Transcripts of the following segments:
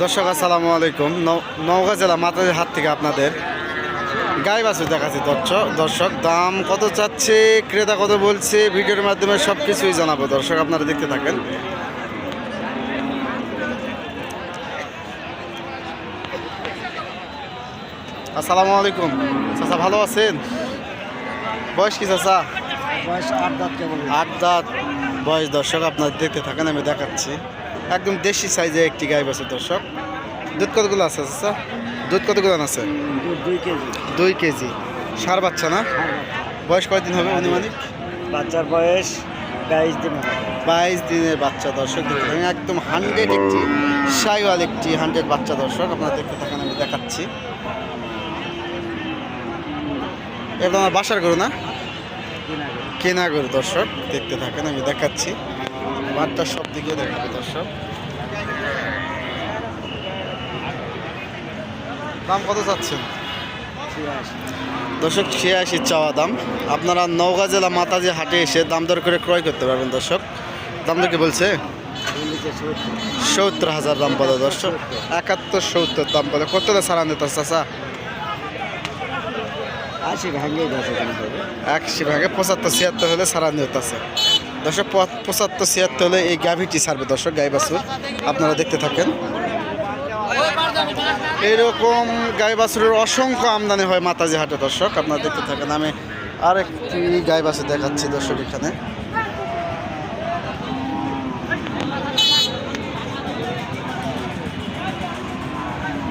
দর্শক আসসালামু আলাইকুম। নওগাঁ জেলা মাতাজের হাট থেকে আপনাদের গাই বাছুর দেখাচ্ছি। দর্শক দাম কত চাচ্ছে, ক্রেতা কত বলছে, ভিডিওর মাধ্যমে সব কিছুই জানাবো। দর্শক আপনারা দেখতে থাকেন। আসসালামু আলাইকুম চাচা, ভালো আছেন? বয়স কি চাচা? বয়স 8 দাঁত কেবল। 8 দাঁত বয়স। দর্শক আপনারা দেখতে থাকেন, আমি দেখাচ্ছি। একদম দেশি সাইজে একটি গাই বাছুর। দর্শক দুধ কতগুলো আছে চাচা? দুধ কতগুলো আছে? 2 কেজি। 2 কেজি। সার বাচ্চা না? বয়স কয়দিন হবে অনুমানিক? বাচ্চার বয়স 22 দিন হবে। 22 দিনের বাচ্চা। দর্শক দেখতে থাকেন, একদম 100 একটি শাইওয়াল একটি 100 বাচ্চা। দর্শক আপনারা দেখতে থাকেন, আমি দেখাচ্ছি। এবার আমার বাসার গরু না, কেনা গরু। দর্শক দেখতে থাকেন, আমি দেখাচ্ছি। বাচ্চার সব দিকে দেখাবো। দর্শক দাম কত চাচ্ছেন? দর্শক 86 চাওয়া দাম। আপনারা নওগাঁ জেলা মাতাজি হাটে এসে দাম দর করে ক্রয় করতে পারবেন। দর্শক দাম দর কি বলছে? 70,000 দাম বলে। দর্শক 71-70 দাম বলে। কত ছাড়া নিতে চাচা? 80 ভাঙে গেছে। 80 ভাগে 75-76 হলে ছাড়া নিতে আছে। দর্শক 75-76 হলে এই গাভিটি ছাড়বে। দর্শক গাই বাছুর আপনারা দেখতে থাকেন। এরকম গাই বাছুরের অসংখ্য আমদানি হয় মাতাজি হাটে। দর্শক আপনারা দেখতে থাকেন, আমি আরেকটি গাই বাছুর দেখাচ্ছি। দর্শক এখানে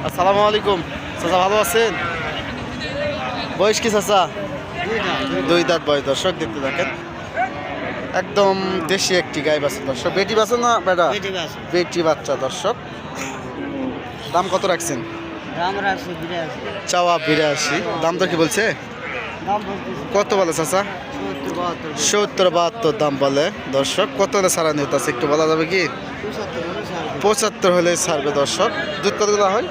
আসসালামু আলাইকুম চাচা, ভালো আছেন? বয়স কি চাচা? 2 দাঁত বয়স। দর্শক দেখতে থাকেন, একদম দেশি একটি গাই বাছুর। দর্শক বেটি বাছুর না বেটা? বেটি বাচ্চা। দর্শক দাম কত রাখছেন? দাম রাখছি 82। চাওয়া 82। দাম তো কি বলছে? দাম বলতেছি কত বলে চাচা? 70-72 দাম বলে। দর্শক কত হলে ছাড়া নিতে আছে একটু বলা যাবে কি? 75 হলে ছাড়বে। দর্শক দুধ কতগুলো হয়?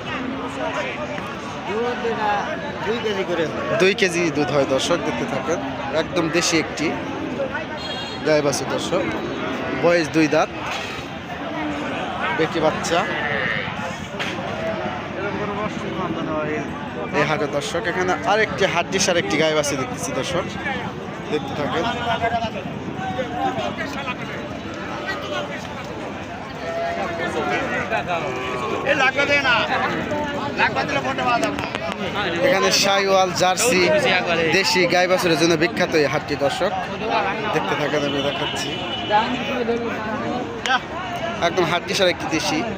2 কেজি করে। 2 কেজি দুধ হয়। দর্শক দেখতে থাকেন, একদম দেশি একটি গাই বাছুর। দর্শক বয়স 2 দাঁত, বেটি বাচ্চা। এই হাটে দর্শক এখানে আরেকটি হাড্ডি সার একটি গাই বাছুর দেখতেছি। দর্শক দেখতে থাকেন। এখানে শাইওয়াল, জার্সি, দেশি গাই বাছুরের জন্য বিখ্যাত এই হাটটি। দর্শক দেখতে থাকেন, আমি দেখাচ্ছি। একদম হাড্ডি সার একটি দেশি